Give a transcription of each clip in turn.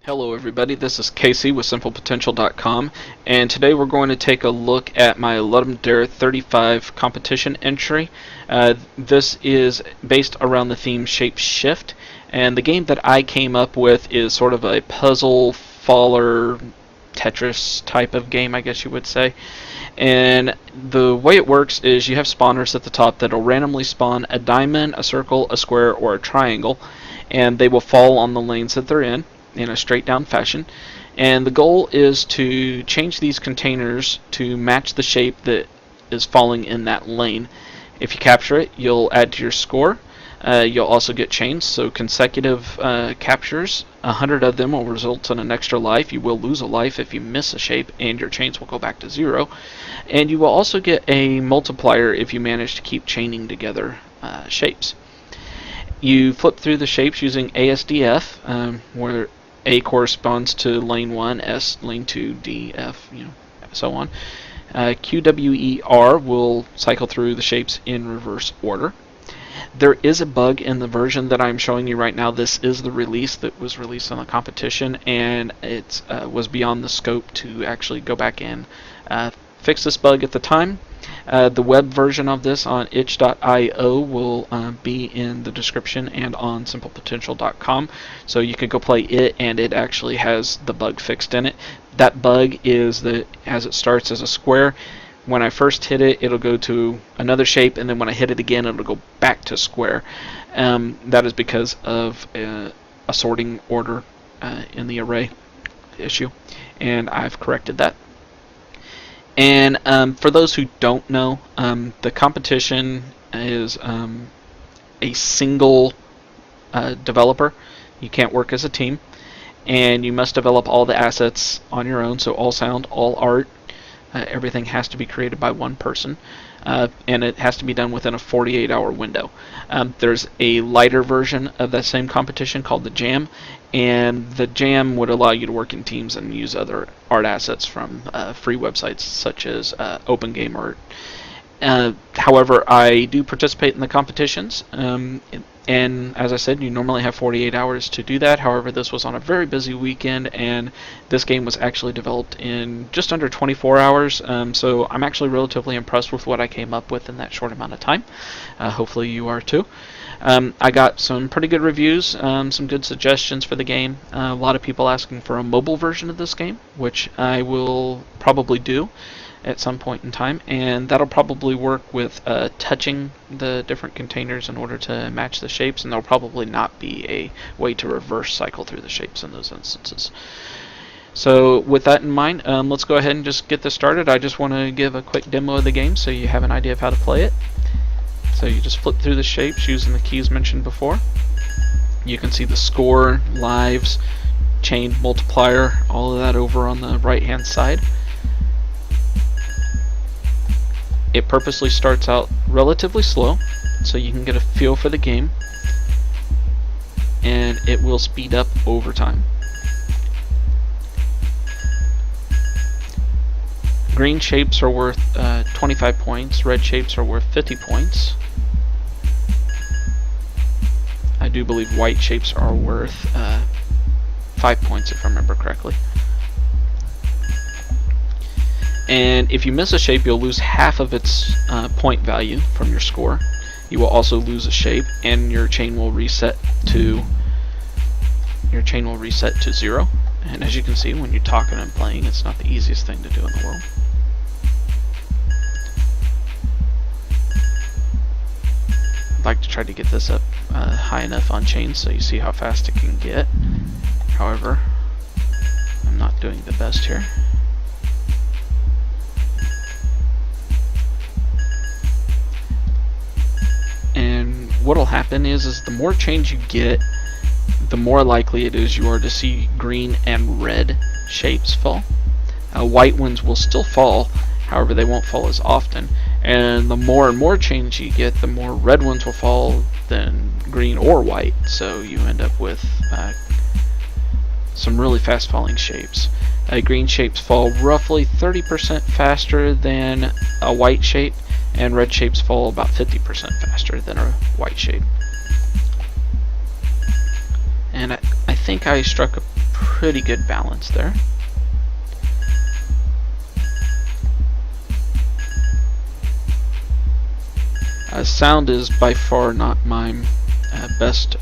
Hello everybody, this is Casey with SimplePotential.com, and today we're going to take a look at my Ludum Dare 35 competition entry. This is based around the theme Shape Shift, and the game that I came up with is sort of a puzzle faller Tetris type of game, I guess you would say. And the way it works is you have spawners at the top that'll randomly spawn a diamond, a circle, a square, or a triangle, and they will fall on the lanes that they're in a straight down fashion. And the goal is to change these containers to match the shape that is falling in that lane. If you capture it, you'll add to your score. You'll also get chains, so consecutive captures, 100 of them will result in an extra life. You will lose a life if you miss a shape, and your chains will go back to 0. And you will also get a multiplier if you manage to keep chaining together shapes. You flip through the shapes using ASDF, where A corresponds to lane 1, S lane 2, D, F, so on. QWER will cycle through the shapes in reverse order. There is a bug in the version that I'm showing you right now. This is the release that was released on the competition, and it was beyond the scope to actually go back and fix this bug at the time. The web version of this on itch.io will be in the description and on simplepotential.com, so you can go play it, and it actually has the bug fixed in it. That bug is that as it starts as a square, when I first hit it, it'll go to another shape, and then when I hit it again, it'll go back to square. That is because of a sorting order in the array issue, and I've corrected that. And for those who don't know, the competition is a single developer. You can't work as a team, and you must develop all the assets on your own, so all sound, all art, everything has to be created by one person, and it has to be done within a 48-hour window. There's a lighter version of that same competition called the Jam, and the Jam would allow you to work in teams and use other art assets from free websites such as OpenGameArt. However, I do participate in the competitions, and as I said, you normally have 48 hours to do that. However, this was on a very busy weekend, and this game was actually developed in just under 24 hours, so I'm actually relatively impressed with what I came up with in that short amount of time. Hopefully you are too. I got some pretty good reviews, some good suggestions for the game. A lot of people asking for a mobile version of this game, which I will probably do at some point in time, and that'll probably work with touching the different containers in order to match the shapes, and there'll probably not be a way to reverse cycle through the shapes in those instances. So with that in mind, let's go ahead and just get this started. I just want to give a quick demo of the game so you have an idea of how to play it. So you just flip through the shapes using the keys mentioned before. You can see the score, lives, chain, multiplier, all of that over on the right hand side. It purposely starts out relatively slow so you can get a feel for the game, and it will speed up over time. Green shapes are worth 25 points, red shapes are worth 50 points. I do believe white shapes are worth 5 points if I remember correctly. And if you miss a shape, you'll lose half of its point value from your score. You will also lose a shape, and your chain will reset to 0. And as you can see, when you're talking and playing, it's not the easiest thing to do in the world. I'd like to try to get this up high enough on chains so you see how fast it can get. However, I'm not doing the best here. And what'll happen is the more chains you get, the more likely it is you are to see green and red shapes fall. White ones will still fall, however they won't fall as often. And the more and more chains you get, the more red ones will fall than green or white. So you end up with some really fast falling shapes. Green shapes fall roughly 30% faster than a white shape, and red shapes fall about 50% faster than a white shape. And I think I struck a pretty good balance there. Sound is by far not my best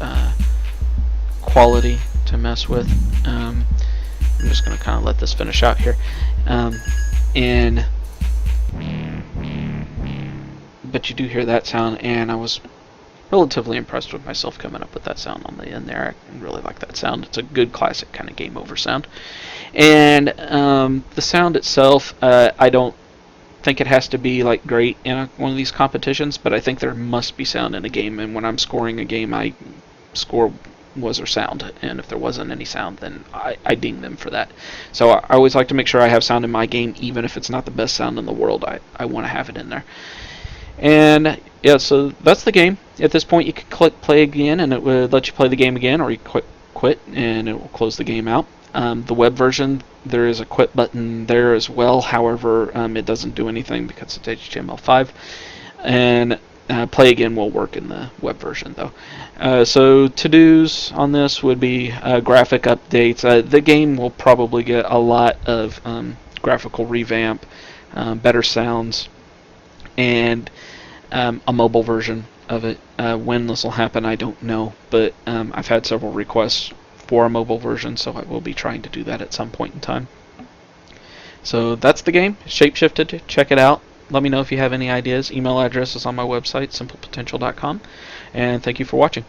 quality to mess with. I'm just going to kind of let this finish out here. But you do hear that sound, and I was relatively impressed with myself coming up with that sound on the end there. I really like that sound. It's a good classic kind of game over sound. And the sound itself, I don't think it has to be like great in one of these competitions, but I think there must be sound in a game, and when I'm scoring a game, I score was there sound, and if there wasn't any sound, then I ding them for that. So I always like to make sure I have sound in my game, even if it's not the best sound in the world. I want to have it in there. And yeah, so that's the game. At this point, you can click play again, and it would let you play the game again, or you click quit, and it will close the game out. The web version, there is a quit button there as well. However, it doesn't do anything because it's HTML5. And play again will work in the web version, though. So to-dos on this would be graphic updates. The game will probably get a lot of graphical revamp, better sounds, and a mobile version of it. When this will happen, I don't know, but I've had several requests for a mobile version, so I will be trying to do that at some point in time. So that's the game, Shapeshifted. Check it out. Let me know if you have any ideas. Email address is on my website, simplepotential.com. And thank you for watching.